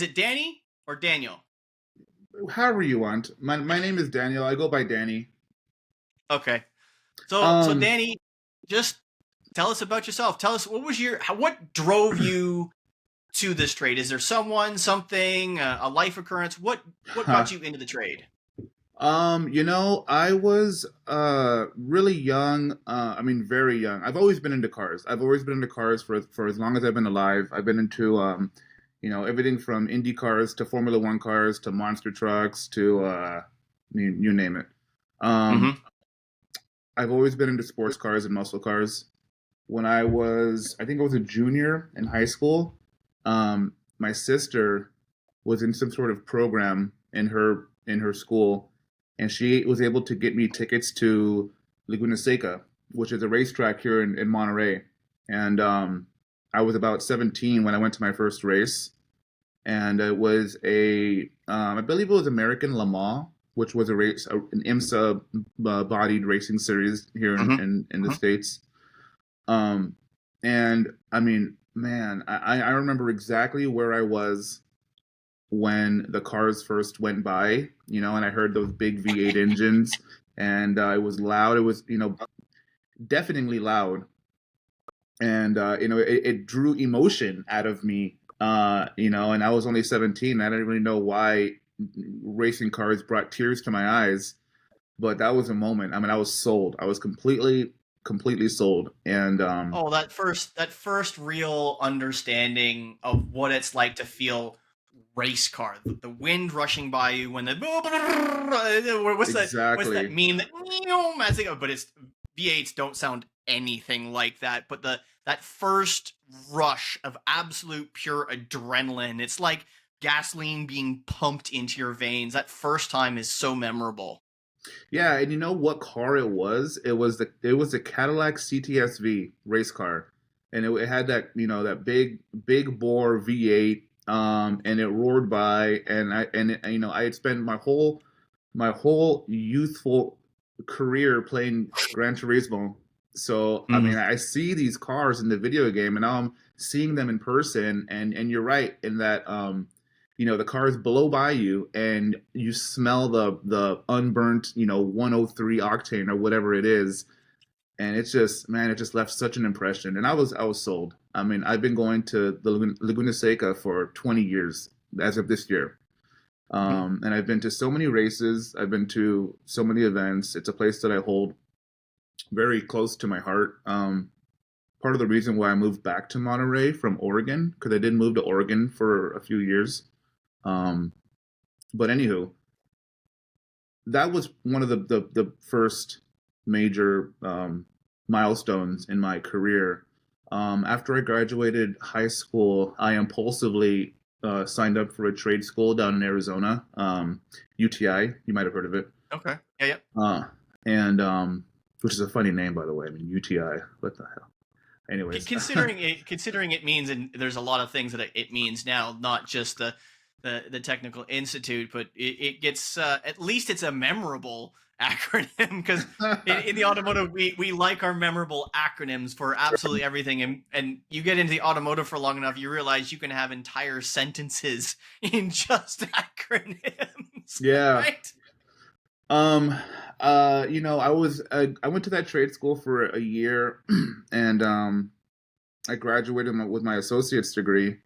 it Danny or Daniel? However you want. My name is Daniel. I go by Danny. Okay. So Um, Danny, just tell us about yourself. Tell us what drove you to this trade. Is there someone, something, a life occurrence? What got you into the trade? I was really young. I mean, very young. I've always been into cars. I've always been into cars for as long as I've been alive. I've been into everything from Indy cars to Formula One cars to monster trucks to you name it. Um, Mm-hmm. I've always been into sports cars and muscle cars. When I think I was a junior in high school, my sister was in some sort of program in her school, and she was able to get me tickets to Laguna Seca, which is a racetrack here in Monterey. And I was about 17 when I went to my first race, and it was I believe it was American Le Mans, which was an IMSA bodied racing series here Mm-hmm. in the Mm-hmm. States. Um, and I mean, man, I remember exactly where I was when the cars first went by, and I heard those big V8 engines, and it was loud. It was, deafeningly loud, and it drew emotion out of me. And I was only 17. I didn't really know why racing cars brought tears to my eyes, but that was a moment. I mean, I was sold. I was completely sold, and Oh, that first real understanding of what it's like to feel race car, the wind rushing by you when the what's that exactly. meme that I think of, but it's V8s don't sound anything like that. But that first rush of absolute pure adrenaline, it's like gasoline being pumped into your veins. That first time is so memorable. Yeah, and you know what car it was? It was a Cadillac CTS-V race car, and it had that that big bore V8, and it roared by, I had spent my whole youthful career playing Gran Turismo. So I Mm. mean, I see these cars in the video game, and now I'm seeing them in person. And you're right in that the cars blow by you, and you smell the unburnt 103 octane or whatever it is, and it's just man, it just left such an impression. And I was sold. I mean, I've been going to the Laguna Seca for 20 years as of this year. Mhm. And I've been to so many races. I've been to so many events. It's a place that I hold very close to my heart. Part of the reason why I moved back to Monterey from Oregon, because I did move to Oregon for a few years. Um, but anywho, that was one of the first major milestones in my career. After I graduated high school, I impulsively signed up for a trade school down in Arizona, UTI. You might have heard of it. Okay. Yeah. Yeah. Uh, and Which is a funny name, by the way. I mean, UTI. What the hell? Anyways, Considering it means, and there's a lot of things that it means now, not just the technical institute, but it gets at least it's a memorable acronym because in the automotive we like our memorable acronyms for absolutely everything, and you get into the automotive for long enough, you realize you can have entire sentences in just acronyms, yeah. right? Um, I went to that trade school for a year, and I graduated with my associate's degree,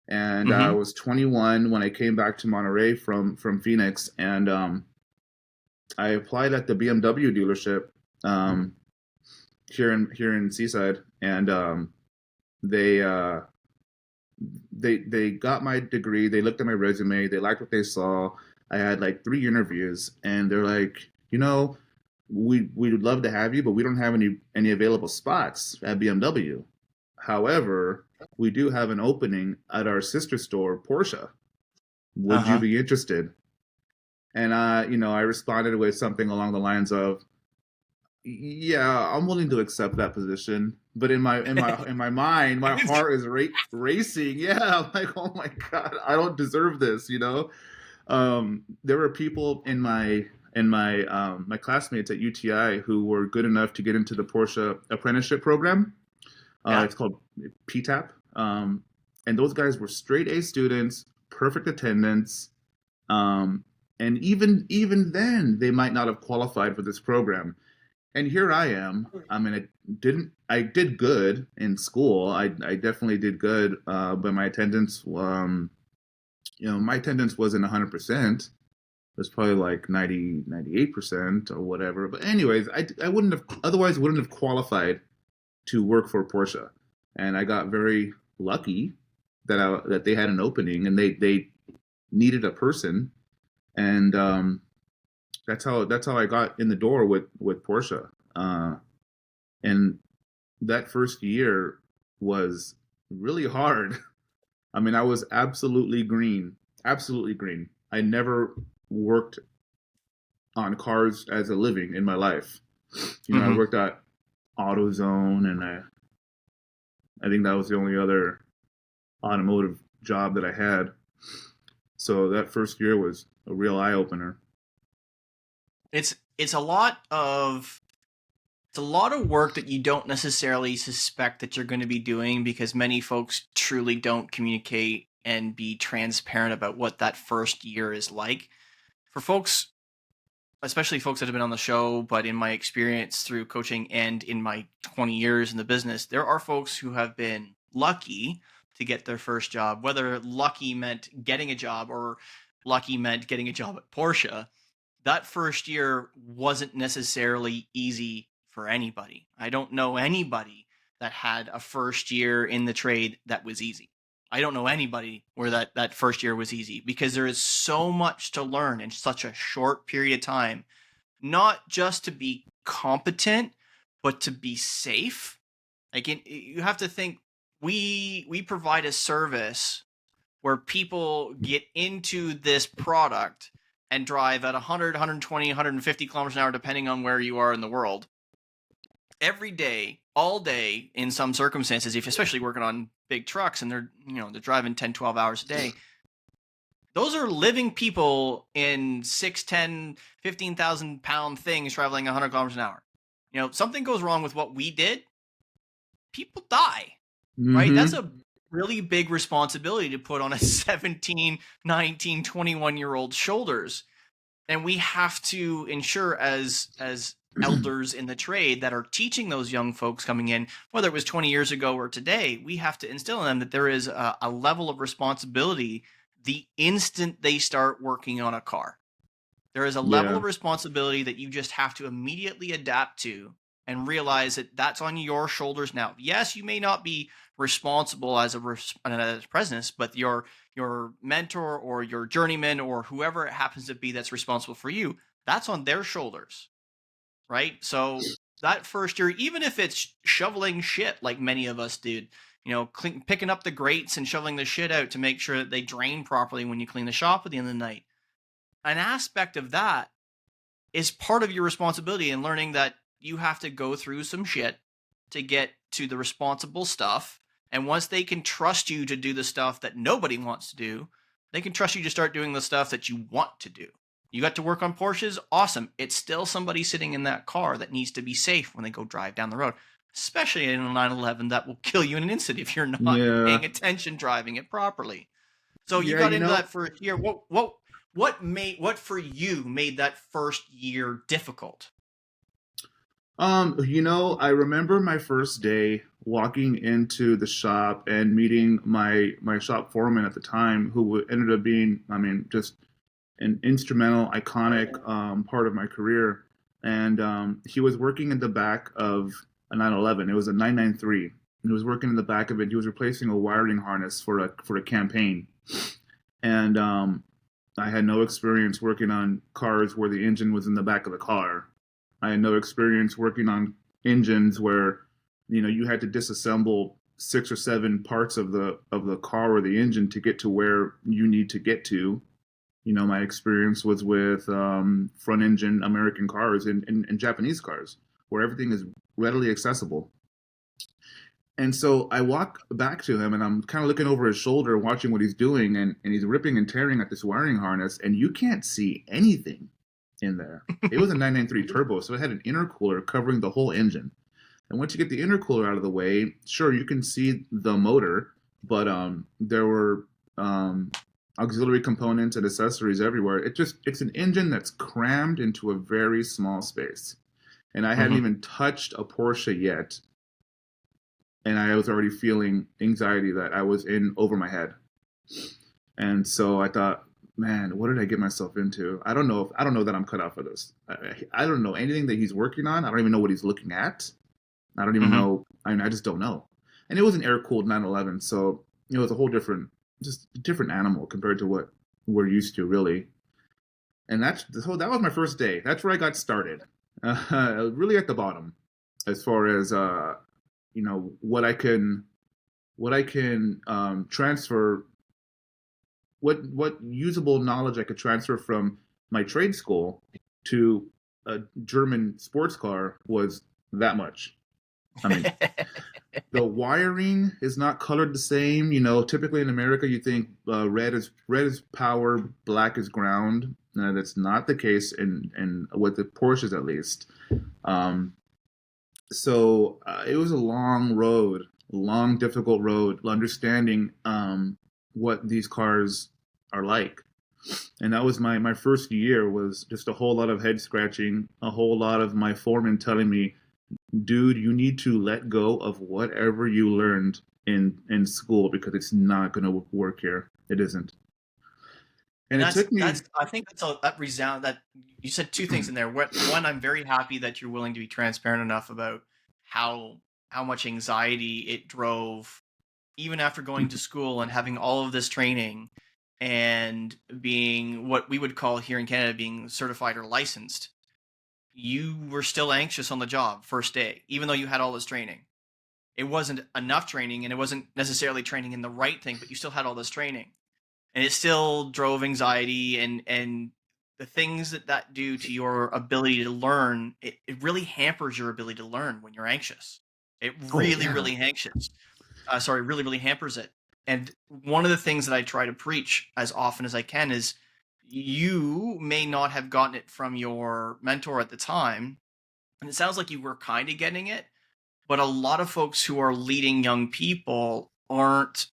and I Mm-hmm. was 21 when I came back to Monterey from Phoenix, and I applied at the BMW dealership um, here in Seaside, and they uh, they got my degree. They looked at my resume. They liked what they saw. I had like 3 interviews, and they're like, we would love to have you, but we don't have any available spots at BMW. However, we do have an opening at our sister store, Porsche. Would you Uh-huh. be interested? And I responded with something along the lines of, "Yeah, I'm willing to accept that position." But in my mind, my heart is racing. Yeah, I'm like, "Oh my God, I don't deserve this." There were people in my classmates at UTI who were good enough to get into the Porsche apprenticeship program. Yeah. It's called PTAP. And those guys were straight A students, perfect attendance, um, and even then they might not have qualified for this program. And here I am. I mean, I did good in school. I definitely did good, but my attendance, my attendance wasn't 100%. It was probably like 98% or whatever. But anyways, I wouldn't have otherwise wouldn't have qualified to work for Porsche. And I got very lucky that they had an opening and they needed a person, and that's how I got in the door with Porsche. And that first year was really hard. I mean, I was absolutely green, absolutely green. I never worked on cars as a living in my life. I Hmm. worked at AutoZone, and I think that was the only other automotive job that I had. So that first year was a real eye opener. It's a lot of work that you don't necessarily suspect that you're going to be doing, because many folks truly don't communicate and be transparent about what that first year is like. For folks, especially folks that have been on the show, but in my experience through coaching and in my 20 years in the business, there are folks who have been lucky to get their first job, whether lucky meant getting a job or lucky meant getting a job at Porsche. That first year wasn't necessarily easy for anybody. I don't know anybody that had a first year in the trade that was easy. I don't know anybody where that first year was easy, because there is so much to learn in such a short period of time, not just to be competent, but to be safe. Like, you have to think, we provide a service where people get into this product and drive at 100, 120, 150 kilometers an hour, depending on where you are in the world, every day, all day, in some circumstances, if especially working on big trucks and they're driving 10, 12 hours a day. Those are living people in 6, 10, 15,000 pound things traveling 100 kilometers an hour. Something goes wrong with what we did, people die, right? That's Mm-hmm. a really big responsibility to put on a 17, 19, 21-year-old shoulders. And we have to ensure, as elders in the trade that are teaching those young folks coming in, whether it was 20 years ago or today, we have to instill in them that there is a level of responsibility the instant they start working on a car. There is a level Yeah. of responsibility that you just have to immediately adapt to and realize that that's on your shoulders now. Yes, you may not be responsible as as president, but your mentor or your journeyman or whoever it happens to be that's responsible for you, that's on their shoulders, right? So that first year, even if it's shoveling shit like many of us did, picking up the grates and shoveling the shit out to make sure that they drain properly when you clean the shop at the end of the night, an aspect of that is part of your responsibility in learning that you have to go through some shit to get to the responsible stuff. And once they can trust you to do the stuff that nobody wants to do, they can trust you to start doing the stuff that you want to do. You got to work on Porsches? Awesome. It's still somebody sitting in that car that needs to be safe when they go drive down the road, especially in a 911 that will kill you in an instant if you're not Yeah. paying attention driving it properly. So you Yeah, got into that first year. What for you made that first year difficult? I remember my first day walking into the shop and meeting my shop foreman at the time, who ended up being, I mean, just an instrumental, iconic part of my career. And he was working in the back of a 911. It was a 993. He was working in the back of it. He was replacing a wiring harness for a campaign. And I had no experience working on cars where the engine was in the back of the car. I had no experience working on engines where, you had to disassemble 6 or 7 parts of the car or the engine to get to where you need to get to. My experience was with front engine American cars and Japanese cars, where everything is readily accessible. And so I walk back to him and I'm kind of looking over his shoulder, watching what he's doing, and he's ripping and tearing at this wiring harness, and you can't see anything in there. It was a 993 turbo, so it had an intercooler covering the whole engine. And once you get the intercooler out of the way, sure, you can see the motor, but there were auxiliary components and accessories everywhere. It's an engine that's crammed into a very small space. And I hadn't Hmm. even touched a Porsche yet, and I was already feeling anxiety that I was in over my head. And so I thought, man, what did I get myself into? I don't know that I'm cut out for this. I don't know anything that he's working on. I don't even know what he's looking at. I don't even Hmm. know. I mean, I just don't know. And it was an air cooled 911, so it was a whole different, just a different animal compared to what we're used to, really. And that was my first day. That's where I got started. Really at the bottom, as far as what I can transfer, what usable knowledge I could transfer from my trade school to a German sports car was that much. I mean, the wiring is not colored the same. Typically in America, you think red is power, black is ground. That's not the case in with the Porsches, at least. Um, so it was a long road, long difficult road, understanding what these cars are like. And that was my first year, was just a whole lot of head scratching, a whole lot of my foreman telling me, dude, you need to let go of whatever you learned in school, because it's not going to work here. It isn't. And And it took me. that's I think that's all that resound that you said two things in there. One, I'm very happy that you're willing to be transparent enough about how how much anxiety it drove even after going to school and having all of this training and being what we would call here in Canada being certified or licensed. You were still anxious on the job first day, even though you had all this training. It wasn't enough training and it wasn't necessarily training in the right thing, but you still had all this training and it still drove anxiety and the things that do to your ability to learn. It really hampers your ability to learn when you're anxious. It Oh really yeah. really anxious sorry, really hampers it. And one of the things that I try to preach as often as I can is you may not have gotten it from your mentor at the time, and it sounds like you were kind of getting it, but a lot of folks who are leading young people aren't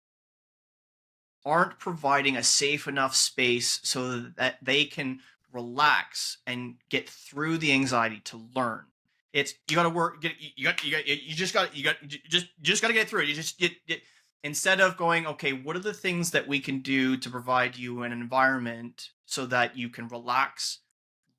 providing a safe enough space so that they can relax and get through the anxiety to learn. It's you got to work. You just got you just got to get through it. You just get instead of going, okay, what are the things that we can do to provide you an environment so that you can relax,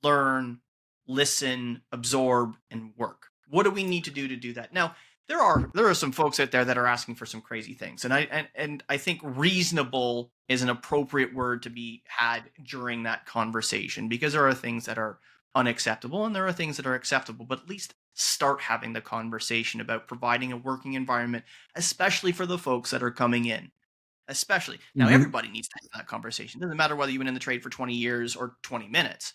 learn, listen, absorb, and work. What do we need to do that? Now, there are some folks out there that are asking for some crazy things, and I think reasonable is an appropriate word to be had during that conversation because there are things that are unacceptable and there are things that are acceptable, but at least start having the conversation about providing a working environment, especially for the folks that are coming in. Especially now, Mm-hmm. everybody needs to have that conversation. It doesn't matter whether you've been in the trade for 20 years or 20 minutes.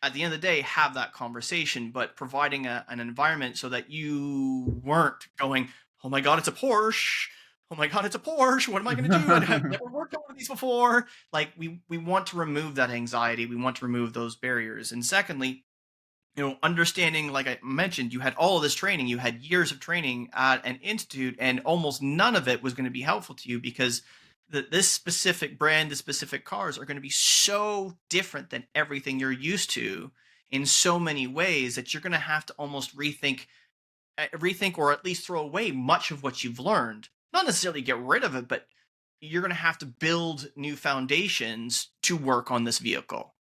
At the end of the day, have that conversation, but providing an environment so that you weren't going, oh my God, it's a Porsche. Oh my God, it's a Porsche. What am I going to do? I've never worked on one of these before. Like we want to remove that anxiety. We want to remove those barriers. And secondly, understanding, like I mentioned, you had all of this training, you had years of training at an institute, and almost none of it was going to be helpful to you because this specific brand, the specific cars are going to be so different than everything you're used to in so many ways that you're going to have to almost rethink, or at least throw away much of what you've learned. Not necessarily get rid of it, but you're going to have to build new foundations to work on this vehicle,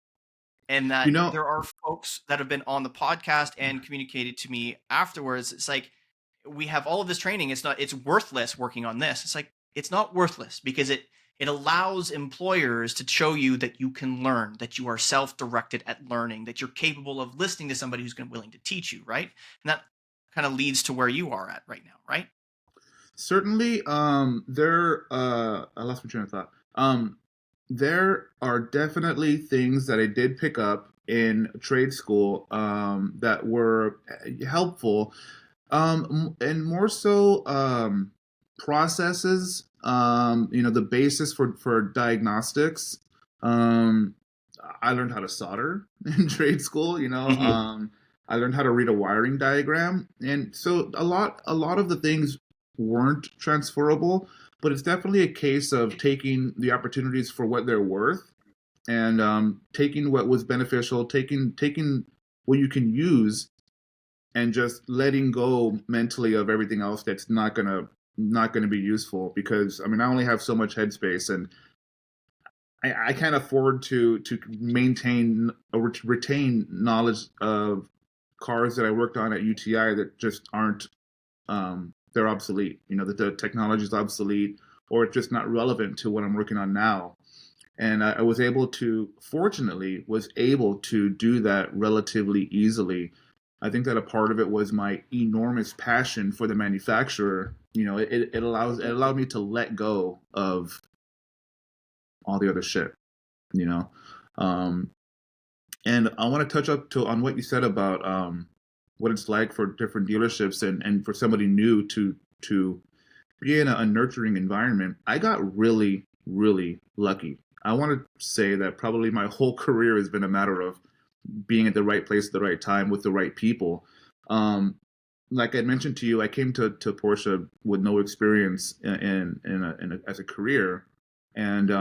and You that know, there are folks that have been on the podcast and communicated to me afterwards. It's like, we have all of this training. It's worthless working on this. It's like, it's not worthless because it allows employers to show you that you can learn, that you are self-directed at learning, that you're capable of listening to somebody who's willing to teach you, right? And that kind of leads to where you are at right now, right? certainly, I lost my train of thought. There are definitely things that I did pick up in trade school that were helpful, and more so processes. The basis for diagnostics. Um, I learned how to solder in trade school. Mm-hmm. I learned how to read a wiring diagram, and so a lot of the things weren't transferable. but it's definitely a case of taking the opportunities for what they're worth, and taking what was beneficial, taking what you can use, and just letting go mentally of everything else that's not gonna be useful. Because I mean, I only have so much headspace, and I can't afford to maintain or to retain knowledge of cars that I worked on at UTI that just aren't, they're obsolete. You know, that the technology is obsolete, or it's just not relevant to what I'm working on now. And I was able to, fortunately, was able to do that relatively easily. I think that a part of it was my enormous passion for the manufacturer. You know, it allowed me to let go of all the other shit. You know, um, and I want to touch up to on what you said about what it's like for different dealerships, and for somebody new to be in a nurturing environment. I got really, really lucky. I want to say that probably my whole career has been a matter of being at the right place at the right time with the right people. Um, like I mentioned to you, I came to Porsche with no experience as a career, and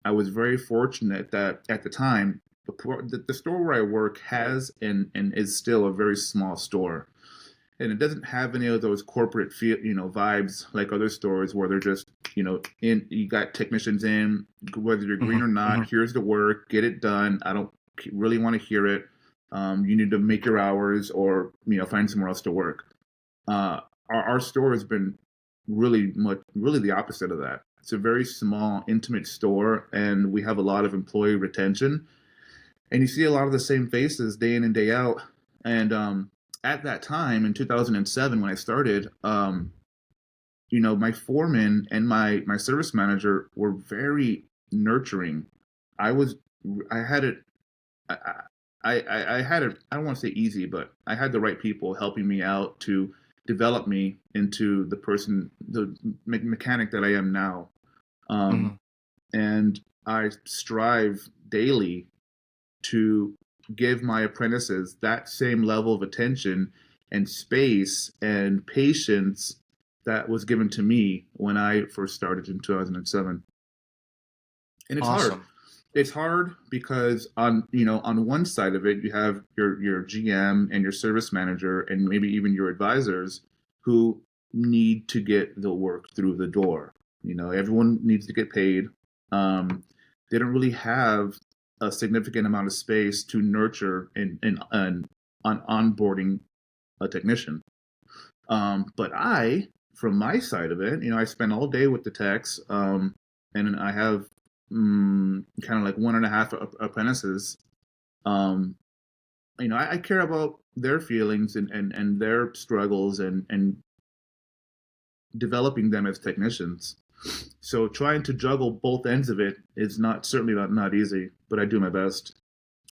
I was very fortunate that at the time the store where I work has and is still a very small store, and it doesn't have any of those corporate vibes like other stores where they're just in you got technicians in, whether you're green Mm-hmm, or not, mm-hmm. here's the work, get it done. I don't really want to hear it. You need to make your hours, or find somewhere else to work. Our store has been really the opposite of that. It's a very small, intimate store, and we have a lot of employee retention, and you see a lot of the same faces day in and day out. And at that time in 2007 when I started, my foreman and my service manager were very nurturing. I was I had it I I had it, I don't want to say easy, but I had the right people helping me out to develop me into the mechanic that I am now. Um, Mm-hmm. and I strive daily to give my apprentices that same level of attention and space and patience that was given to me when I first started in 2007. And it's hard. Awesome. It's hard because on one side of it you have your GM and your service manager and maybe even your advisors who need to get the work through the door. Everyone needs to get paid. They don't really have a significant amount of space to nurture and on onboarding a technician. But from my side of it, I spend all day with the techs, and I have kind of like one and a half apprentices. Um, I care about their feelings and their struggles and developing them as technicians. So trying to juggle both ends of it is certainly not easy, but I do my best.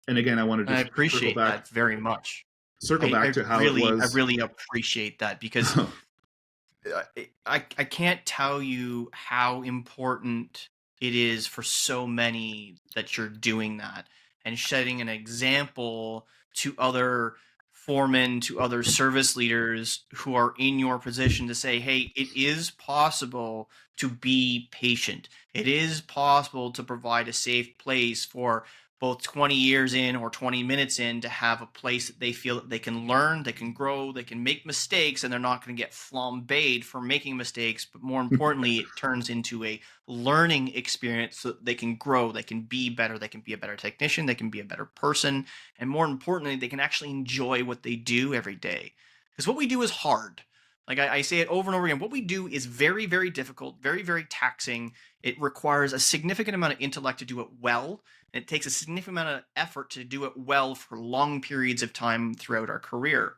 And again, I want to I just appreciate that very much. circle I, back I to how it really, I was. really appreciate that because I can't tell you how important it is for so many that you're doing that and setting an example to other foremen, to other service leaders who are in your position to say, hey, it is possible to be patient. It is possible to provide a safe place for both 20 years in or 20 minutes in to have a place that they feel that they can learn, they can grow, they can make mistakes, and they're not going to get flambéed for making mistakes. But more importantly, it turns into a learning experience so that they can grow, they can be better, they can be a better technician, they can be a better person. And more importantly, they can actually enjoy what they do every day. Because what we do is hard. Like I say it over and over again, what we do is very, very difficult, very, very taxing. It requires a significant amount of intellect to do it well. It takes a significant amount of effort to do it well for long periods of time throughout our career.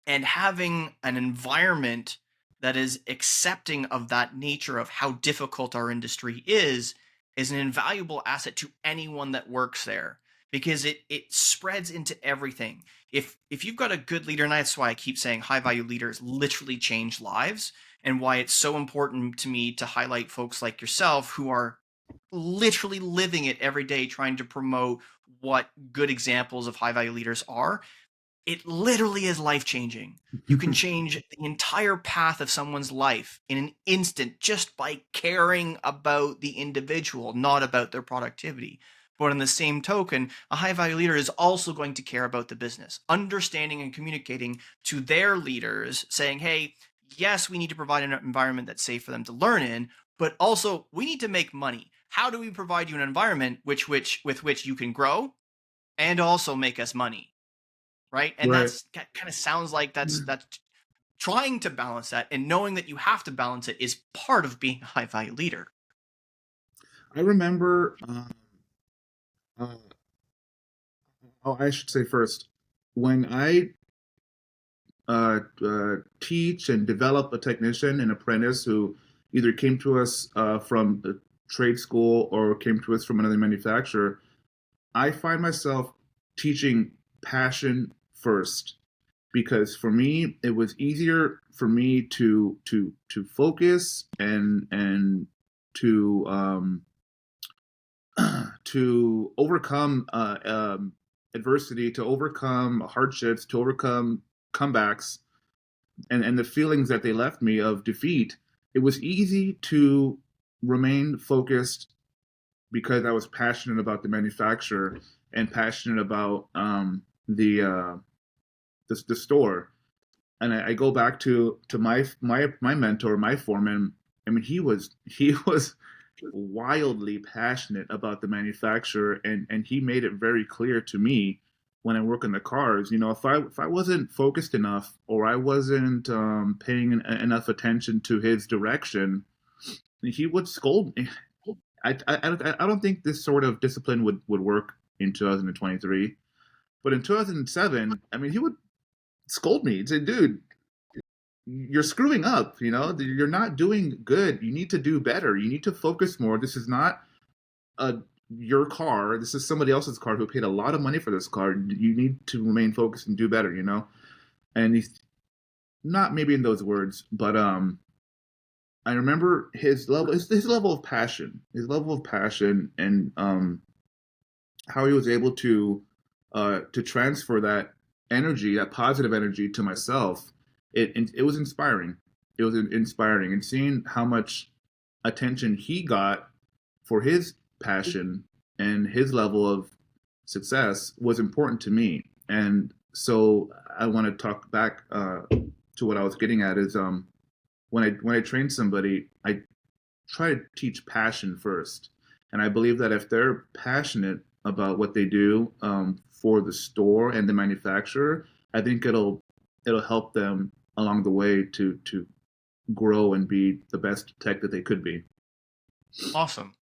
And having an environment that is accepting of that nature of how difficult our industry is an invaluable asset to anyone that works there because it spreads into everything. If you've got a good leader, and that's why I keep saying high value leaders literally change lives, and why it's so important to me to highlight folks like yourself who are literally living it every day trying to promote what good examples of high value leaders are. it literally is life changing. You can change the entire path of someone's life in an instant just by caring about the individual, not about their productivity. But in the same token, a high value leader is also going to care about the business, understanding and communicating to their leaders, saying, hey, yes, we need to provide an environment that's safe for them to learn in, but also we need to make money. How do we provide you an environment with which you can grow and also make us money? Right. And Right. that kind of sounds like that's trying to balance that, and knowing that you have to balance it is part of being a high value leader. I remember. Uh, oh, I should say first, when I teach and develop a technician, an apprentice who either came to us from a trade school or came to us from another manufacturer, I find myself teaching passion first, because for me it was easier for me to focus and to to overcome adversity, to overcome hardships, to overcome comebacks, and the feelings that they left me of defeat. It was easy to remain focused because I was passionate about the manufacturer and passionate about the store. And I go back to my mentor, my foreman. I mean, he was wildly passionate about the manufacturer, and he made it very clear to me when I work in the cars. You know, if I wasn't focused enough, or I wasn't paying enough attention to his direction, he would scold me. I don't think this sort of discipline would work in 2023, but in 2007, I mean, he would scold me and say, "Dude, you're screwing up. You know, you're not doing good. You need to do better. You need to focus more. This is not your car. This is somebody else's car who paid a lot of money for this car. You need to remain focused and do better." You know, and he's not maybe in those words, but I remember his level of passion, and how he was able to transfer that energy, that positive energy, to myself. It was inspiring. It was inspiring, and seeing how much attention he got for his passion and his level of success was important to me. And so I want to talk back to what I was getting at is when I train somebody, I try to teach passion first. And I believe that if they're passionate about what they do for the store and the manufacturer, I think it'll help them along the way to grow and be the best tech that they could be. Awesome.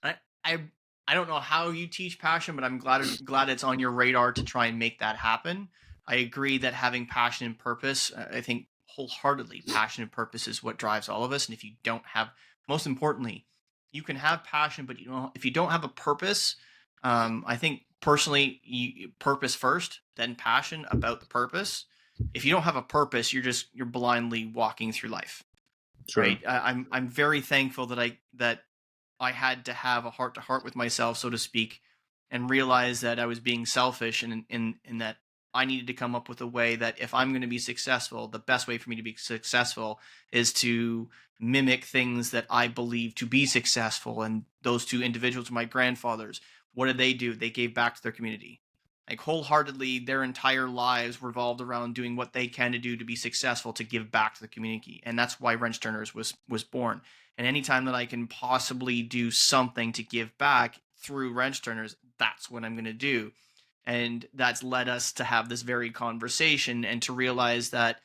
I I I don't know how you teach passion, but I'm glad it's on your radar to try and make that happen. I agree that having passion and purpose, I think wholeheartedly, passion and purpose is what drives all of us. And if you don't have, most importantly, you can have passion, but if you don't have a purpose, I think personally, purpose first, then passion about the purpose. If you don't have a purpose, you're blindly walking through life, Sure. right? I'm very thankful that I had to have a heart to heart with myself, so to speak, and realize that I was being selfish, and in that I needed to come up with a way that if I'm going to be successful, the best way for me to be successful is to mimic things that I believe to be successful. And those two individuals were my grandfathers. What did they do? They gave back to their community. Like wholeheartedly, their entire lives revolved around doing what they can to do to be successful, to give back to the community. And that's why Wrench Turners was born. And anytime that I can possibly do something to give back through Wrench Turners, that's what I'm going to do. And that's led us to have this very conversation and to realize that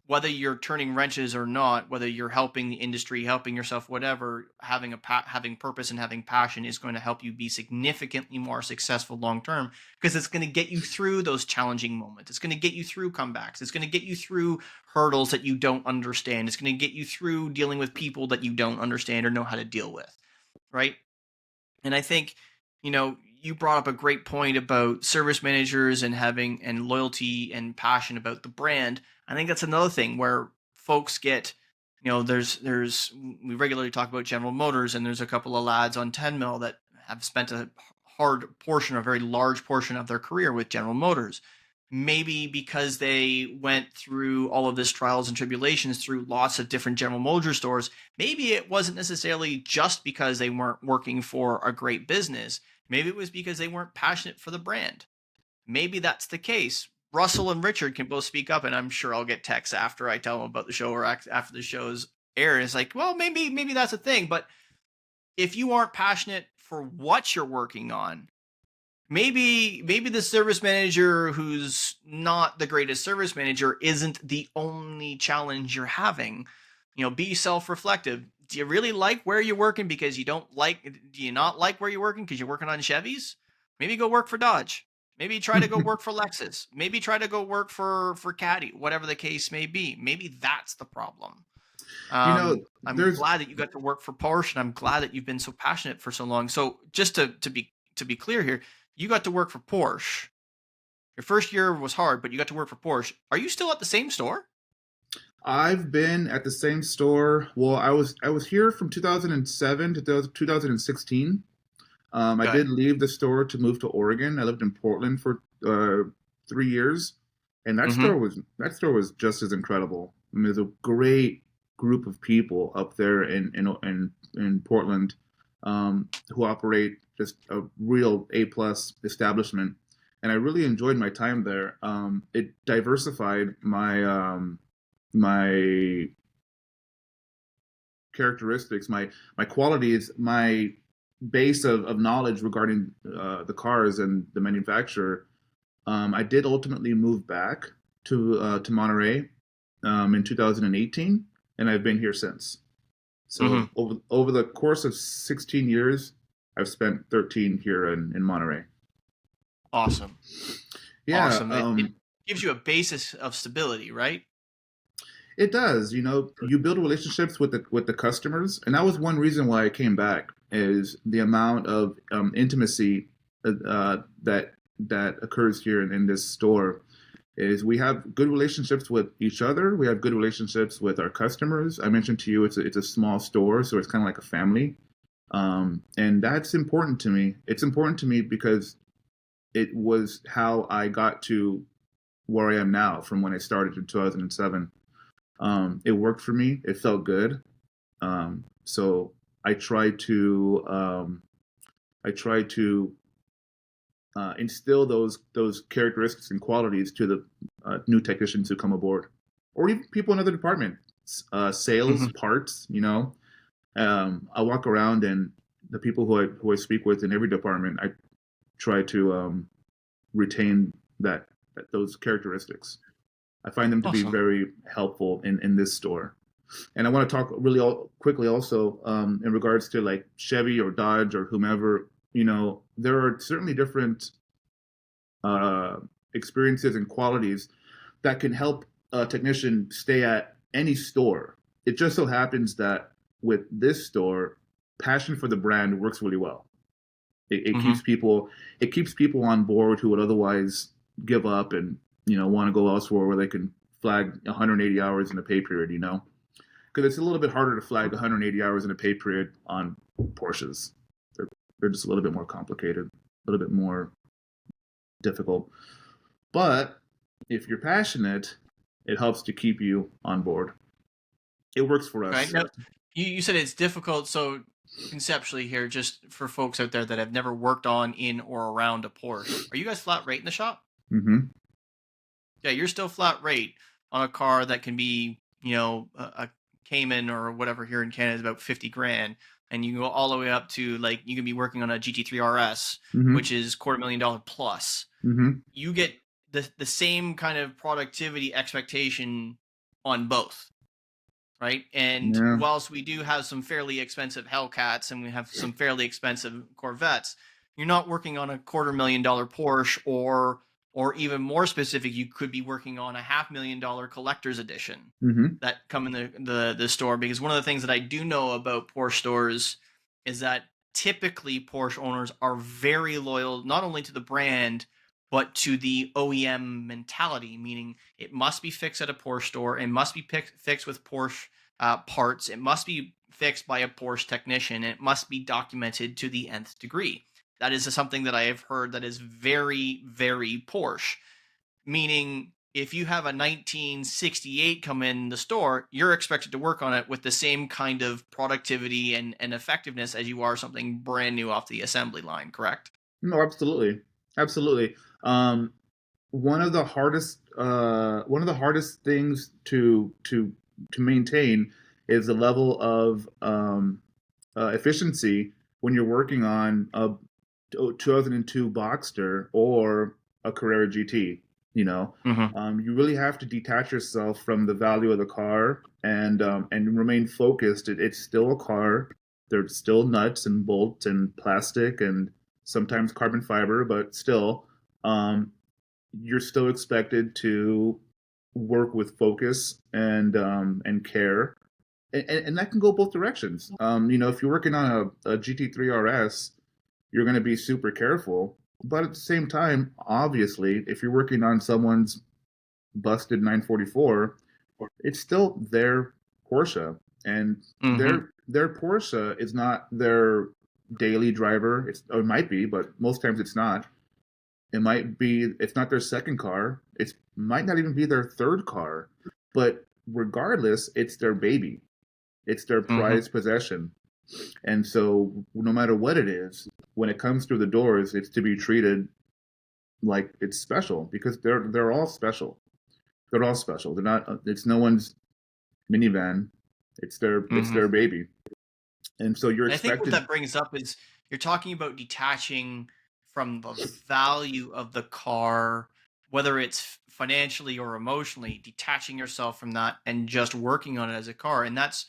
whether you're turning wrenches or not, whether you're helping the industry, helping yourself, whatever, having purpose and having passion is going to help you be significantly more successful long term, because it's going to get you through those challenging moments. It's going to get you through comebacks. It's going to get you through hurdles that you don't understand. It's going to get you through dealing with people that you don't understand or know how to deal with, right? And I think, you brought up a great point about service managers and having and loyalty and passion about the brand. I think that's another thing where folks get, there's we regularly talk about General Motors, and there's a couple of lads on 10 mil that have spent a very large portion of their career with General Motors. maybe because they went through all of this trials and tribulations through lots of different General Motors stores, maybe it wasn't necessarily just because they weren't working for a great business. Maybe it was because they weren't passionate for the brand. Maybe that's the case. Russell and Richard can both speak up, and I'm sure I'll get texts after I tell them about the show or after the show's air. It's like, well, maybe that's a thing. But if you aren't passionate for what you're working on, maybe the service manager who's not the greatest service manager isn't the only challenge you're having. Be self-reflective. Do you really like where you're working because you don't like do you not like where you're working because you're working on Chevys? Maybe go work for Dodge. Maybe try to go work for Lexus. Maybe try to go work for Caddy, whatever the case may be. Maybe that's the problem. You know, I'm there's glad that you got to work for Porsche, and I'm glad that you've been so passionate for so long. So just to be clear here, you got to work for Porsche. Your first year was hard, but you got to work for Porsche. Are you still at the same store? I've been at the same store. Well, I was here from 2007 to 2016. I Okay. did leave the store to move to Oregon. I lived in Portland for 3 years, and Mm-hmm. that store was just as incredible. I mean, there's a great group of people up there in Portland who operate just a real A+ establishment, and I really enjoyed my time there. It diversified my characteristics, my qualities, my base of knowledge regarding the cars and the manufacturer. I did ultimately move back to Monterey in 2018, and I've been here since. So Mm-hmm. over the course of 16 years, I've spent 13 here in Monterey. Awesome. Yeah, Awesome. It gives you a basis of stability, right? it does. You know, you build relationships with the customers, and that was one reason why I came back is the amount of intimacy that occurs here in this store. Is we have good relationships with each other. We have good relationships with our customers. I mentioned to you it's a small store, so it's kind of like a family, and that's important to me. It's important to me because it was how I got to where I am now from when I started in 2007. It worked for me. It felt good. So I try to I try to instill those characteristics and qualities to the new technicians who come aboard, or even people in other departments, sales, Mm-hmm. parts. I walk around and the people who I speak with in every department, I try to retain those characteristics. I find them to be Awesome. very helpful in this store. And I want to talk really quickly also in regards to like Chevy or Dodge or whomever. There are certainly different uh, experiences and qualities that can help a technician stay at any store. It just so happens that with this store, passion for the brand works really well. It Mm-hmm. keeps people on board who would otherwise give up and want to go elsewhere where they can flag 180 hours in a pay period. Because it's a little bit harder to flag 180 hours in a pay period on Porsches. They're just a little bit more complicated, a little bit more difficult. But if you're passionate, it helps to keep you on board. It works for Okay. us. Now, you said it's difficult. So conceptually here, just for folks out there that have never worked on, in, or around a Porsche, are you guys flat rate in the shop? Mm-hmm. Yeah, you're still flat rate on a car that can be, a Cayman or whatever here in Canada is about 50 grand. And you go all the way up to like, you can be working on a GT3 RS, Mm-hmm. which is $250,000 plus. Mm-hmm. You get the same kind of productivity expectation on both, right? And Yeah. whilst we do have some fairly expensive Hellcats and we have some fairly expensive Corvettes, you're not working on a $250,000 Porsche, or even more specific, you could be working on a $500,000 collector's edition Mm-hmm. that come in the store. Because one of the things that I do know about Porsche stores is that typically Porsche owners are very loyal not only to the brand but to the OEM mentality, meaning it must be fixed at a Porsche store, it must be fixed with Porsche parts, it must be fixed by a Porsche technician, and it must be documented to the nth degree. That is something that I have heard that is very, very Porsche. meaning if you have a 1968 come in the store, you're expected to work on it with the same kind of productivity and effectiveness as you are something brand new off the assembly line, correct? No, absolutely, absolutely. Um, one of the hardest things to maintain is the level of efficiency when you're working on a 2002 Boxster or a Carrera GT. You know, Hmm. you really have to detach yourself from the value of the car and remain focused. It's still a car. There's still nuts and bolts and plastic and sometimes carbon fiber, but still, um, you're still expected to work with focus and care, and that can go both directions. If you're working on a GT3 RS, you're going to be super careful, but at the same time, obviously, if you're working on someone's busted 944, it's still their Porsche, and Hmm. their Porsche is not their daily driver. It might be, but most times it's not. It might be it's not their second car. It might not even be their third car. But regardless, it's their baby. It's their Hmm. prized possession. And so no matter what it is, when it comes through the doors, it's to be treated like it's special because they're all special. They're all special. They're not it's no one's minivan. It's Hmm. their baby. And so you're And I think what expected. that brings up is you're talking about detaching from the value of the car, whether it's financially or emotionally, detaching yourself from that and just working on it as a car. And that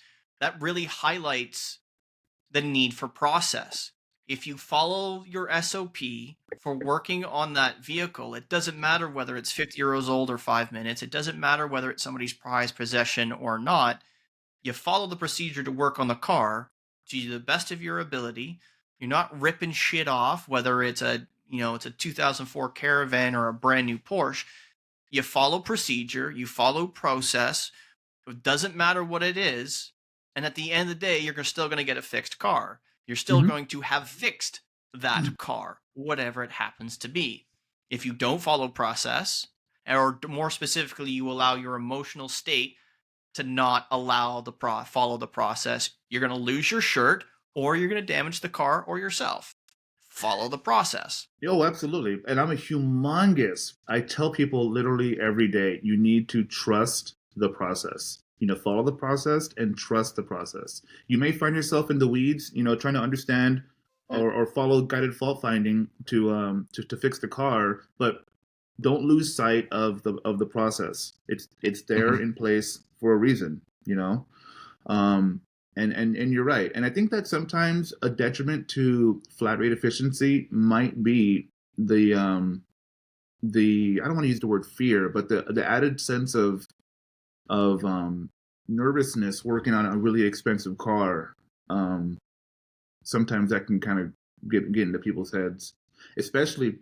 really highlights the need for process. If you follow your SOP for working on that vehicle, it doesn't matter whether it's 50 years old or 5 minutes. It doesn't matter whether it's somebody's prized possession or not. You follow the procedure to work on the car to the best of your ability. You're not ripping shit off, whether it's a 2004 Caravan or a brand new Porsche. You follow procedure, you follow process. It doesn't matter what it is. And at the end of the day, you're still going to get a fixed car. You're still Mhm. going to have fixed that car, whatever it happens to be. If you don't follow process, or more specifically, you allow your emotional state to not allow follow the process, you're going to lose your shirt or you're going to damage the car or yourself. Follow the process. Oh, absolutely. And I'm a humongous. I tell people literally every day, you need to trust the process. Follow the process and trust the process. You may find yourself in the weeds, trying to understand or follow guided fault finding to fix the car, but don't lose sight of the process. It's there Mm-hmm. in place for a reason, you know. Um, and you're right. And I think that sometimes a detriment to flat rate efficiency might be the I don't want to use the word fear, but the added sense of nervousness working on a really expensive car. Um, Sometimes that can kind of get into people's heads, especially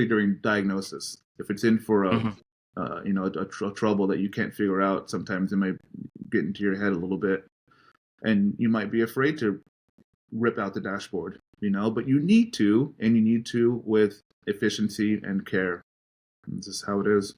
during diagnosis. If it's in for Mm-hmm. a trouble that you can't figure out, sometimes it might get into your head a little bit, and you might be afraid to rip out the dashboard, but you need to, and you need to with efficiency and care. This is how it is.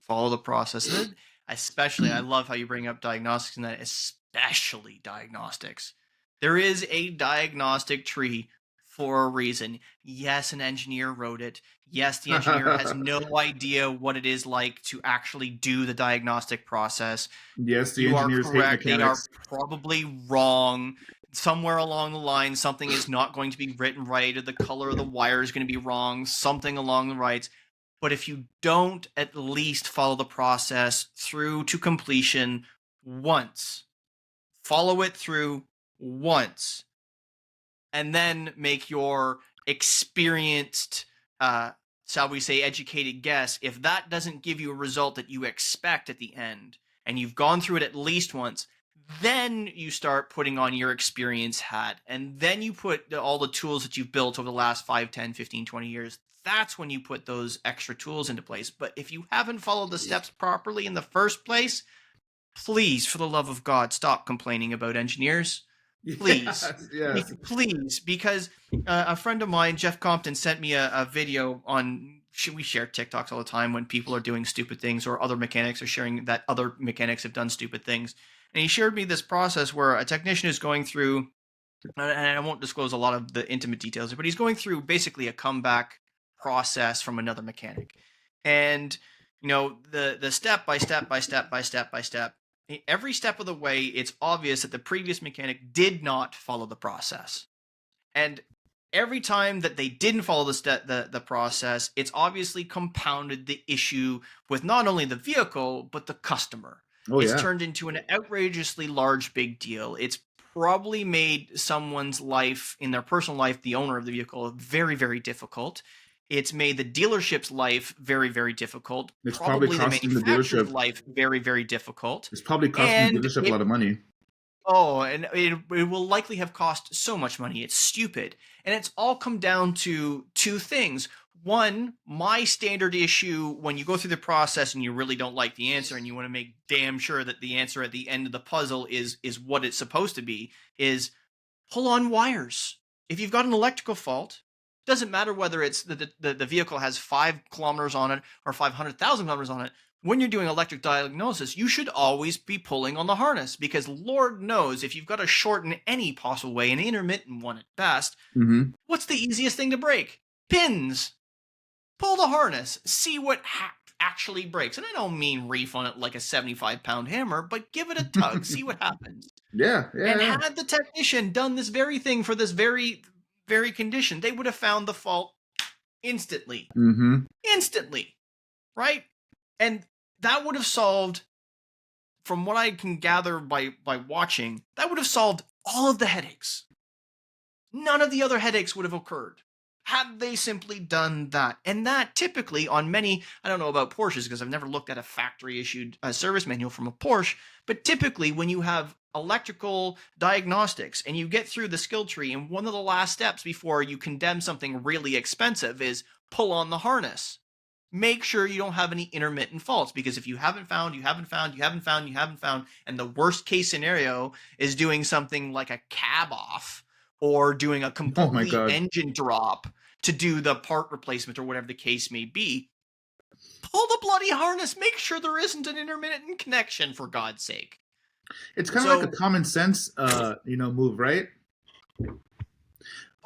Follow the process. And then, especially, I love how you bring up diagnostics and that, especially diagnostics. There is a diagnostic tree for a reason. Yes, an engineer wrote it. Yes, the engineer has no idea what it is like to actually do the diagnostic process. Yes, the You are engineers hate correct. They are mechanics. probably wrong. Somewhere along the line, something is not going to be written right, or the color of the wire is going to be wrong, something along the rights. But if you don't at least follow the process through to completion once, follow it through once, and then make your experienced, uh, shall we say, educated guess. If that doesn't give you a result that you expect at the end, and you've gone through it at least once, then you start putting on your experience hat. And then you put all the tools that you've built over the last 5, 10, 15, 20 years. That's when you put those extra tools into place. But if you haven't followed the steps properly in the first place, please, for the love of God, stop complaining about engineers. Please. Yes, yes. Please, because a friend of mine, Jeff Compton, sent me a video on we share TikToks all the time when people are doing stupid things, or other mechanics are sharing that other mechanics have done stupid things. And he shared me this process where a technician is going through, and I won't disclose a lot of the intimate details, but he's going through basically a comeback process from another mechanic. And the step by step by step by step by step, every step of the way, it's obvious that the previous mechanic did not follow the process. And every time that they didn't follow the process, it's obviously compounded the issue with not only the vehicle but the customer. Oh It's yeah. turned into an outrageously large big deal. It's probably made someone's life, in their personal life, the owner of the vehicle, very, very difficult. It's made the dealership's life very, very difficult. It's probably Probably the costing the manufacturer's dealership. life very, very difficult. It's probably costing the And dealership a it lot of money. Oh, and it will likely have cost so much money. It's stupid. And it's all come down to two things. One, my standard issue when you go through the process and you really don't like the answer and you want to make damn sure that the answer at the end of the puzzle is what it's supposed to be, is pull on wires. If you've got an electrical fault, doesn't matter whether it's the vehicle has 5 kilometers on it or 500,000 kilometers on it. When you're doing electric diagnosis, you should always be pulling on the harness, because Lord knows if you've got a short in any possible way, an intermittent one at best, Mm-hmm. what's the easiest thing to break? Pins. Pull the harness. See what actually breaks. And I don't mean reef on it like a 75-pound hammer, but give it a tug. See what happens. Yeah, And yeah, had the technician done this very thing for this very, very condition, they would have found the fault instantly. yeah. Mm-hmm. Instantly. Right? And that would have solved, from what I can gather by watching, that would have solved all of the headaches. None of the other headaches would have occurred had they simply done that. And that typically on many, I don't know about Porsches because I've never looked at a factory issued service manual from a Porsche, but typically when you have electrical diagnostics and you get through the skill tree, and one of the last steps before you condemn something really expensive is pull on the harness. Make sure you don't have any intermittent faults, because if you haven't found, and the worst case scenario is doing something like a cab off or doing a Oh my complete God. engine drop to do the part replacement or whatever the case may be, pull the bloody harness. Make sure there isn't an intermittent connection, for God's sake. It's kind of like a So common sense, move, right?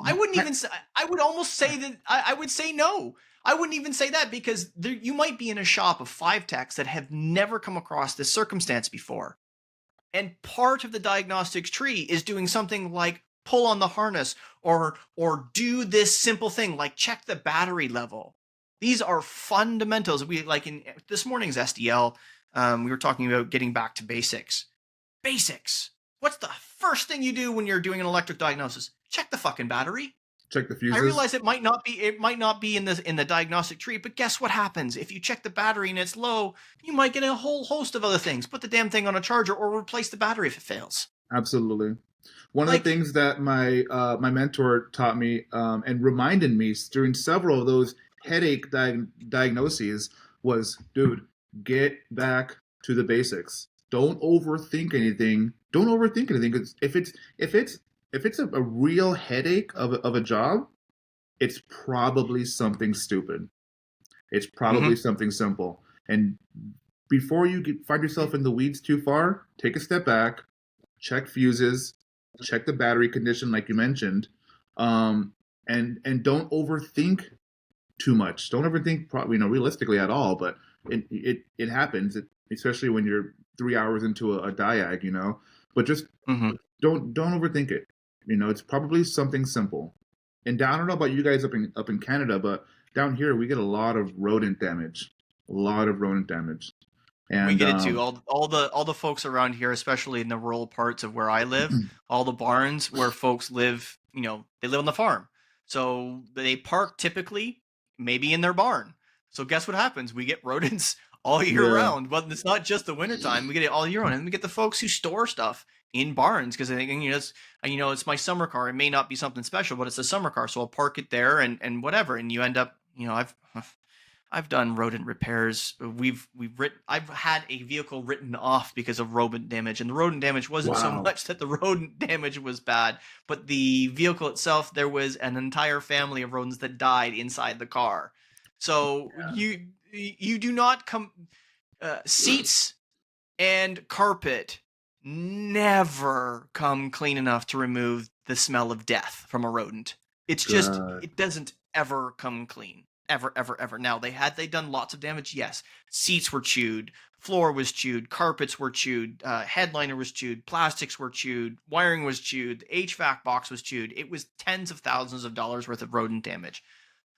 I wouldn't even say, I would almost say that I would say no. I wouldn't even say that, because you might be in a shop of 5 techs that have never come across this circumstance before. And part of the diagnostics tree is doing something like pull on the harness, or do this simple thing like check the battery level. These are fundamentals. We, like in this morning's SDL, we were talking about getting back to basics. Basics. What's the first thing you do when you're doing an electric diagnosis? Check the fucking battery. Check the I fuses. realize it might not be in the diagnostic tree, but guess what happens? If you check the battery and it's low, you might get a whole host of other things. Put the damn thing on a charger or replace the battery if it fails. Absolutely. One of the Like, things that my mentor taught me, and reminded me during several of those headache diagnoses was, dude, get back to the basics. Don't overthink anything. Don't overthink anything, because if it's a real headache of a job, it's probably something stupid. It's probably mhm. something simple. And before you find yourself in the weeds too far, take a step back, check fuses, check the battery condition, like you mentioned, and don't overthink too much. Don't overthink, realistically at all. But it happens, especially when you're 3 hours into a diag, But just Mhm. don't overthink it. It's probably something simple. And I don't know about you guys up in Canada, but down here we get a lot of rodent damage, a lot of rodent damage, We and get it too. All the folks around here, especially in the rural parts of where I live, all the barns where folks live, they live on the farm. So they park typically maybe in their barn. So guess what happens? We get rodents all year yeah, round. But it's not just the wintertime. We get it all year round. And we get the folks who store stuff in barns, because I think it's my summer car. It may not be something special, but it's a summer car. So I'll park it there and whatever. And you end up, I've done rodent repairs. I've had a vehicle written off because of rodent damage, and the rodent damage wasn't so wow, much that the rodent damage was bad, but the vehicle itself, there was an entire family of rodents that died inside the car. So you do not come seats and carpet never come clean enough to remove the smell of death from a rodent. It's just God. it doesn't ever come clean. Ever, ever, ever. Now they done lots of damage, yes. Seats were chewed, floor was chewed, carpets were chewed, headliner was chewed, plastics were chewed, wiring was chewed, the HVAC box was chewed. It was tens of thousands of dollars worth of rodent damage.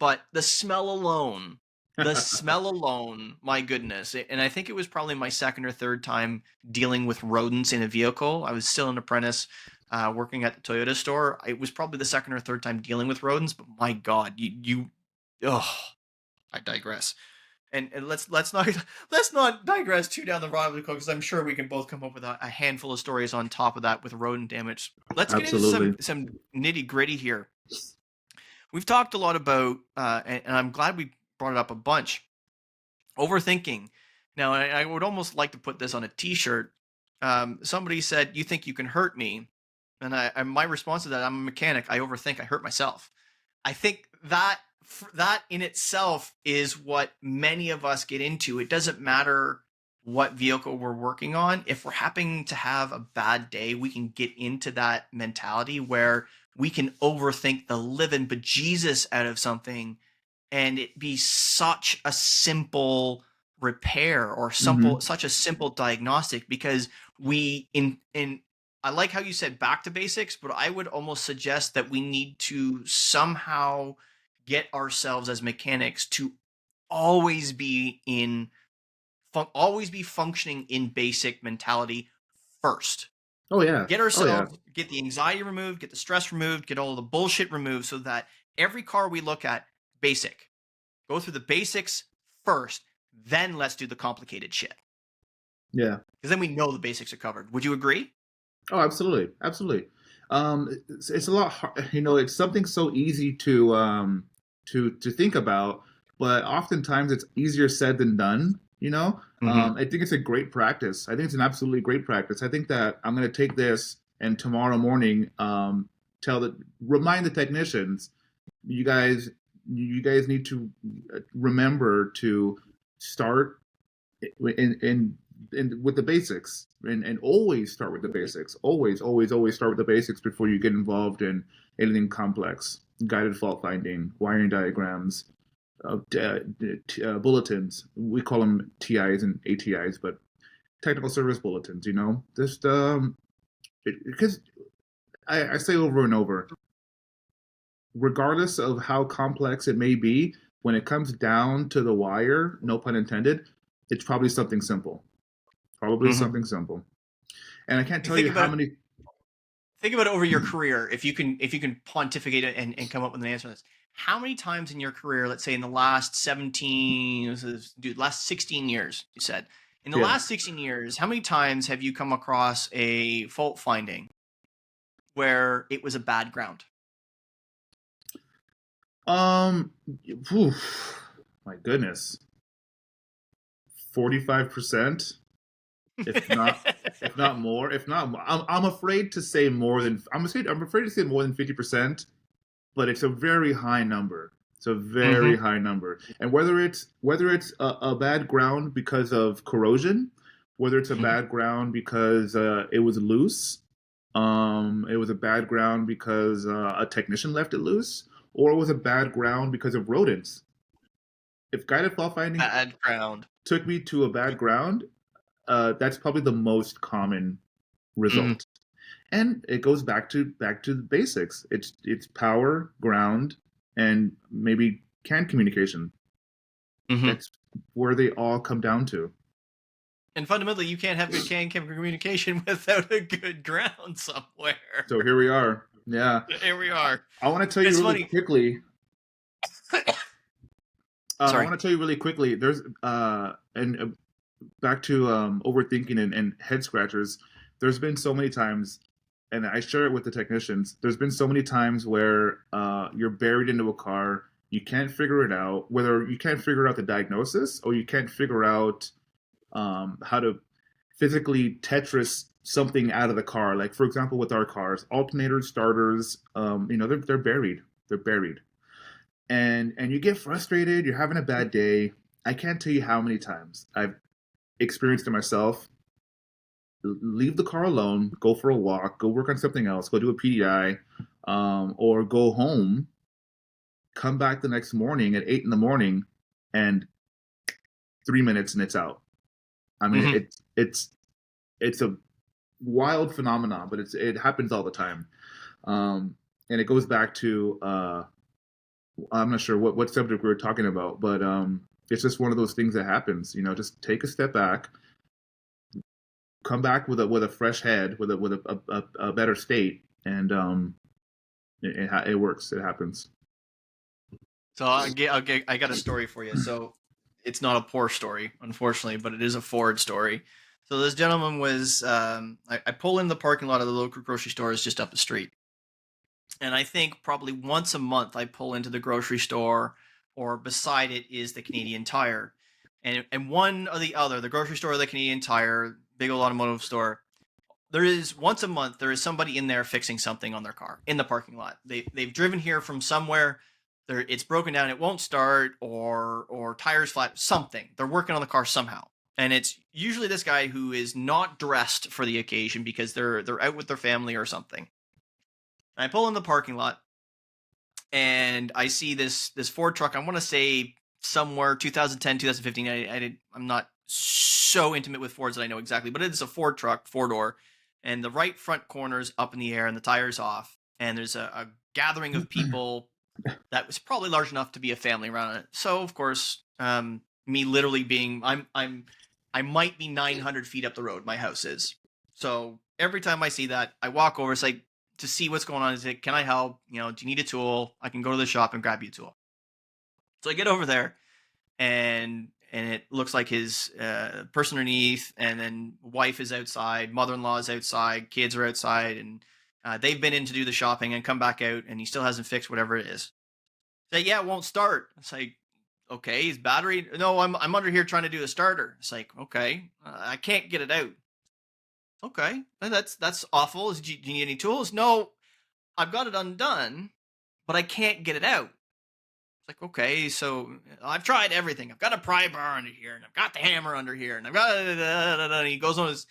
But the smell alone, my goodness. And I think it was probably my second or third time dealing with rodents in a vehicle. I was still an apprentice working at the Toyota store. It was probably the second or third time dealing with rodents, but my God, oh, I digress. And let's not let's not digress too down the rabbit hole because I'm sure we can both come up with a handful of stories on top of that with rodent damage. Let's get into Absolutely. some nitty gritty here. We've talked a lot about, and I'm glad we brought it up a bunch. Overthinking. Now, I would almost like to put this on a T-shirt. Somebody said, "You think you can hurt me?" And my response to that, I'm a mechanic. I overthink. I hurt myself. I think that in itself is what many of us get into. It doesn't matter what vehicle we're working on. If we're happening to have a bad day, we can get into that mentality where we can overthink the living bejesus out of something and it be such a simple repair or Hmm. such a simple diagnostic because we in I like how you said back to basics, but I would almost suggest that we need to somehow get ourselves as mechanics to always be in always be functioning in basic mentality first. Oh yeah. Get Oh yeah. ourselves, get the anxiety removed, get the stress removed, get all of the bullshit removed so that every car we look at, basic. Go through the basics first, then let's do the complicated shit. Yeah. Because then we know the basics are covered. Would you agree? Oh, absolutely, absolutely. It's a lot hard, it's something so easy to think about, but oftentimes it's easier said than done. Mm-hmm. I think it's a great practice. I think it's an absolutely great practice. I think that I'm going to take this and tomorrow morning, remind the technicians, you guys, you guys need to remember to start in with the basics and always start with the basics. Always start with the basics before you get involved in anything complex. Guided fault finding, wiring diagrams, bulletins. We call them TIs and ATIs, but technical service bulletins. Just because I say over and over, regardless of how complex it may be, when it comes down to the wire, no pun intended, it's probably something simple. Probably Mm-hmm. something simple. And I can't tell Think you how about many. think about it over your career. If you can pontificate it and come up with an answer to this. How many times in your career, let's say in the last 17, dude, last 16 years, you said, in the Yeah. last 16 years, how many times have you come across a fault finding where it was a bad ground? Um. Whew, my goodness. 45%, if not more. If not, I'm afraid to say more than. I'm afraid to say more than 50%. But it's a very high number. It's a very Mm-hmm. high number. And whether it's a bad ground because of corrosion, whether it's a Mm-hmm. bad ground because it was loose, it was a bad ground because a technician left it loose, or it was a bad ground because of rodents. If guided fault finding Bad ground. took me to a bad ground, that's probably the most common Mm-hmm. result. And it goes back to the basics. It's power, ground, and maybe CAN communication. Mm-hmm. That's where they all come down to. And fundamentally, you can't have good can communication without a good ground somewhere. So here we are. Yeah, Here we are. I want to tell you It's really funny. quickly. I Sorry. want to tell you really quickly. There's and back to overthinking and head scratchers. There's been so many times, and I share it with the technicians. There's been so many times where you're buried into a car, you can't figure it out. Whether you can't figure out the diagnosis or you can't figure out how to physically Tetris something out of the car. Like for example, with our cars, alternators, starters, they're buried. They're buried. and you get frustrated. You're having a bad day. I can't tell you how many times I've experienced it myself. Leave the car alone, go for a walk, go work on something else, go do a PDI, or go home, come back the next morning at 8 in the morning, and 3 minutes and it's out. I mean, Mm-hmm. it's a wild phenomenon, but it happens all the time. And it goes back to I'm not sure what subject we were talking about, but it's just one of those things that happens. Just take a step back, come back with a fresh head, with a better state, and it works. It happens. So I got a story for you. So it's not a Porsche story, unfortunately, but it is a Ford story. So this gentleman was, I pull in the parking lot of the local grocery store is just up the street. And I think probably once a month I pull into the grocery store, or beside it is the Canadian Tire. And one or the other, the grocery store or the Canadian Tire, big old automotive store, there is once a month there is somebody in there fixing something on their car in the parking lot. They've driven here from somewhere. It's broken down, it won't start, or tires flat, something. They're working on the car somehow. And it's usually this guy who is not dressed for the occasion because they're out with their family or something. And I pull in the parking lot and I see this Ford truck. I want to say somewhere 2010, 2015. I'm not so intimate with Fords that I know exactly, but it is a Ford truck, four door, and the right front corner's up in the air and the tires off. And there's a gathering of people that was probably large enough to be a family around it. So of course, me literally being I might be 900 feet up the road. My house is. So every time I see that, I walk over. It's like, to see what's going on. Is it, can I help? Do you need a tool? I can go to the shop and grab you a tool. So I get over there, and it looks like his person underneath, and then wife is outside, mother-in-law is outside, kids are outside, and they've been in to do the shopping and come back out, and he still hasn't fixed whatever it is. Say, yeah, it won't start. It's like, okay, his battery. No, I'm under here trying to do the starter. It's like, okay, I can't get it out. Okay, that's awful. Do you need any tools? No, I've got it undone, but I can't get it out. It's like, okay, so I've tried everything. I've got a pry bar under here, and I've got the hammer under here, and I've got. And he goes on his,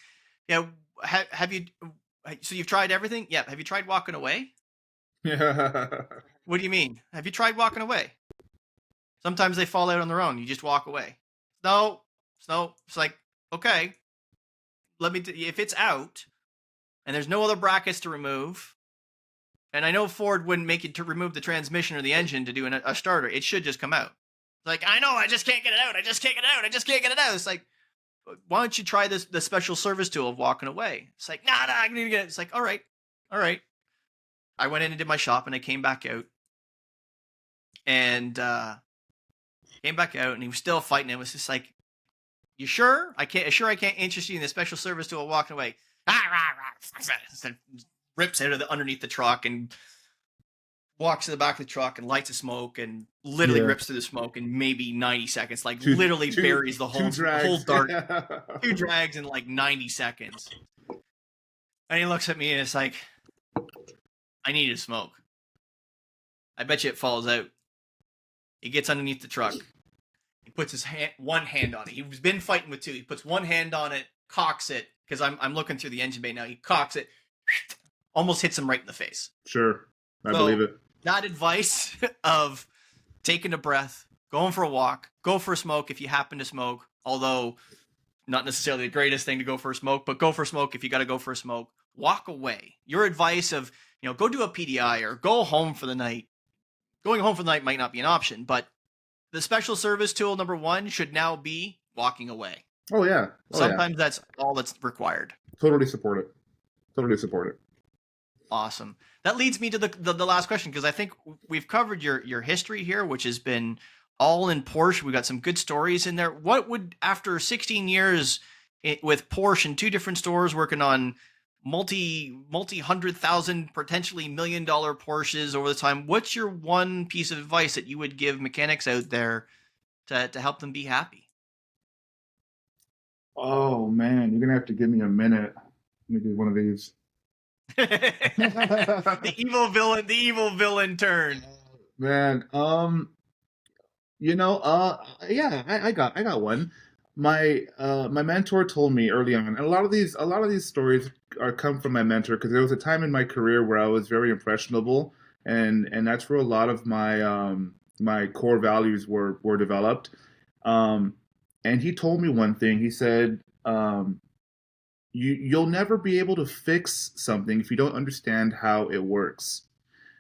yeah. Have you? So you've tried everything? Yeah. Have you tried walking away? Yeah. What do you mean? Have you tried walking away? Sometimes they fall out on their own. You just walk away. No, no. It's like, okay, if it's out and there's no other brackets to remove, and I know Ford wouldn't make you to remove the transmission or the engine to do a starter. It should just come out. Like, I know, I just can't get it out. I just can't get it out. I just can't get it out. It's like, why don't you try the special service tool of walking away? It's like, nah, I need to get it. It's like, all right, all right. I went in and did my shop, and I came back out, and and he was still fighting. It was just like, you sure? I can't interest you in the special service tool walking away. Rips out of underneath the truck and walks to the back of the truck and lights a smoke and literally Yeah. rips through the smoke in maybe 90 seconds. Like, Two, literally two, buries the two whole drags. dart. Yeah. Two drags in like 90 seconds. And he looks at me and it's like, I need to smoke. I bet you it falls out. He gets underneath the truck. He puts his one hand on it. He's been fighting with two. He puts one hand on it, cocks it, because I'm looking through the engine bay now. He cocks it, almost hits him right in the face. Sure. I So, believe it. that advice of taking a breath, going for a walk, go for a smoke if you happen to smoke, although not necessarily the greatest thing to go for a smoke, but go for a smoke if you got to go for a smoke. Walk away. Your advice of, go do a PDI or go home for the night. Going home for the night might not be an option, but the special service tool number one should now be walking away. Oh yeah. Oh yeah. Sometimes that's all that's required. Totally support it. Totally support it. Awesome. That leads me to the last question, because I think we've covered your history here, which has been all in Porsche. We got some good stories in there. What would, after 16 years with Porsche in two different stores, working on multi 100,000, potentially $1 million Porsches over the time, what's your one piece of advice that you would give mechanics out there to help them be happy? Oh man, you're gonna have to give me a minute. Let me do one of these. The evil villain turn. Man, yeah, I got one. My mentor told me early on, and a lot of these stories are come from my mentor because there was a time in my career where I was very impressionable, and that's where a lot of my core values were developed. Um, and he told me one thing. He said, you'll never be able to fix something if you don't understand how it works.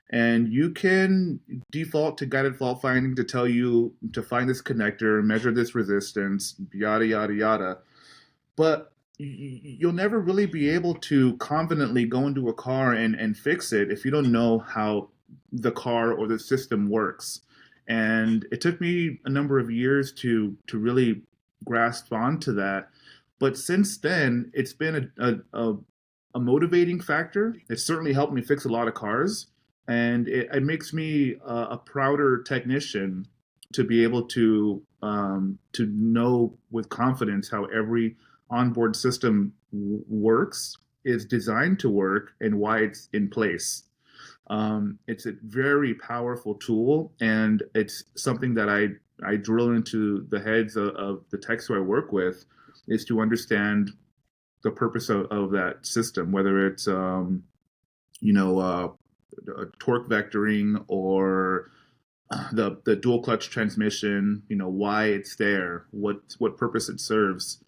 And you can default to guided fault finding to tell you to find this connector, measure this resistance, yada, yada, yada. But you'll never really be able to confidently go into a car and fix it if you don't know how the car or the system works. And it took me a number of years to really grasp onto that. But since then, it's been a motivating factor. It certainly helped me fix a lot of cars, and it makes me a prouder technician to be able to know with confidence how every onboard system works, is designed to work, and why it's in place. It's a very powerful tool, and it's something that I drill into the heads of the techs who I work with, is to understand the purpose of that system, whether it's you know uh, torque vectoring or the dual clutch transmission, why it's there, what purpose it serves.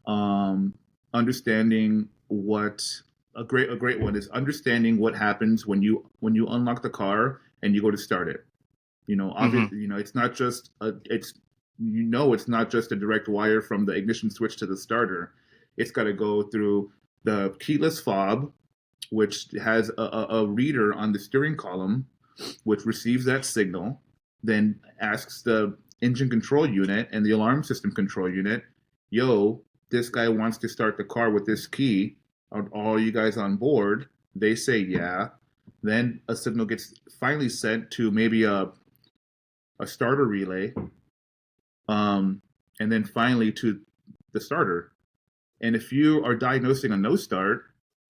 um, Understanding what a great one is understanding what happens when you unlock the car and you go to start it. Mm-hmm. Obviously, it's not just it's not just a direct wire from the ignition switch to the starter. It's got to go through the keyless fob, which has a reader on the steering column, which receives that signal, then asks the engine control unit and the alarm system control unit, yo, this guy wants to start the car with this key. Are all you guys on board? They say yeah. Then a signal gets finally sent to maybe a starter relay, um, and then finally to the starter. And if you are diagnosing a no start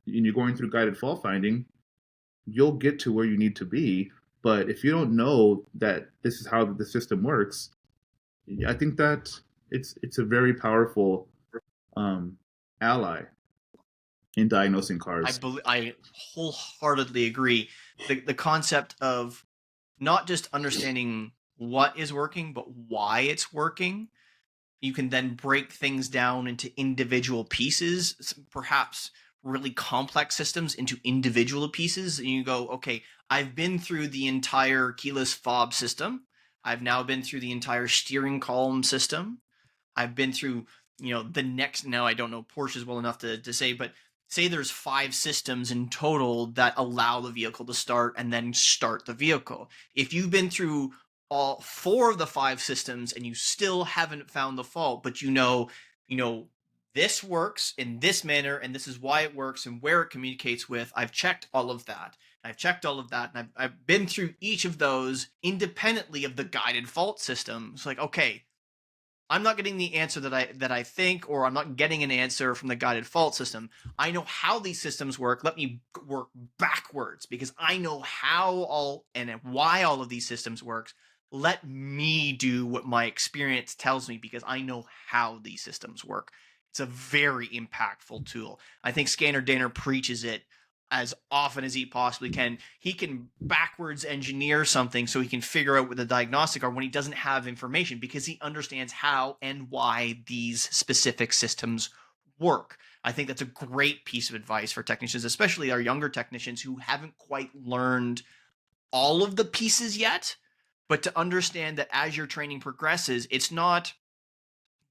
and you're going through guided fault finding, you'll get to where you need to be. But if you don't know that this is how the system works, I think that it's a very powerful um, ally in diagnosing cars. I wholeheartedly agree. The concept of not just understanding what is working, but why it's working. You can then break things down into individual pieces, perhaps really complex systems into individual pieces. And you go, okay, I've been through the entire keyless fob system. I've now been through the entire steering column system. I've been through, the next. Now I don't know Porsches well enough to say, but say there's 5 systems in total that allow the vehicle to start and then start the vehicle. If you've been through all 4 of the 5 systems and you still haven't found the fault, but you know, this works in this manner and this is why it works and where it communicates with. I've checked all of that. I've checked all of that, and I've been through each of those independently of the guided fault system. It's like, okay, I'm not getting the answer that I think, or I'm not getting an answer from the guided fault system. I know how these systems work. Let me work backwards because I know how all and why all of these systems works. Let me do what my experience tells me because I know how these systems work. It's a very impactful tool. I think Scanner Danner preaches it as often as he possibly can. He can backwards engineer something so he can figure out what the diagnostic are when he doesn't have information because he understands how and why these specific systems work. I think that's a great piece of advice for technicians, especially our younger technicians who haven't quite learned all of the pieces yet, but to understand that as your training progresses, it's not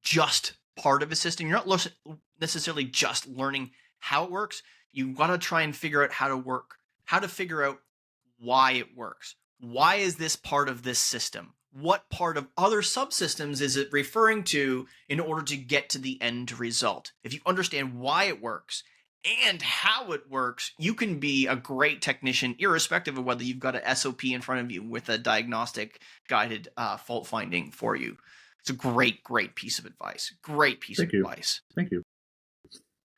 just part of a system. You're not necessarily just learning how it works. You got to try and figure out how to figure out why it works. Why is this part of this system? What part of other subsystems is it referring to in order to get to the end result? If you understand why it works and how it works, you can be a great technician, irrespective of whether you've got an SOP in front of you with a diagnostic guided fault finding for you. It's a great, great piece of advice. Great piece of Thank you. advice. Thank you.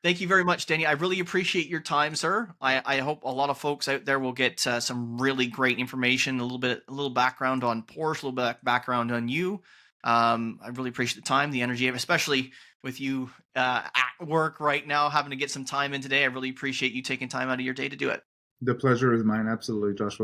Thank you very much, Danny. I really appreciate your time, sir. I hope a lot of folks out there will get some really great information, a little background on Porsche, a little bit background on you. I really appreciate the time, the energy, especially with you at work right now, having to get some time in today. I really appreciate you taking time out of your day to do it. The pleasure is mine, absolutely, Joshua.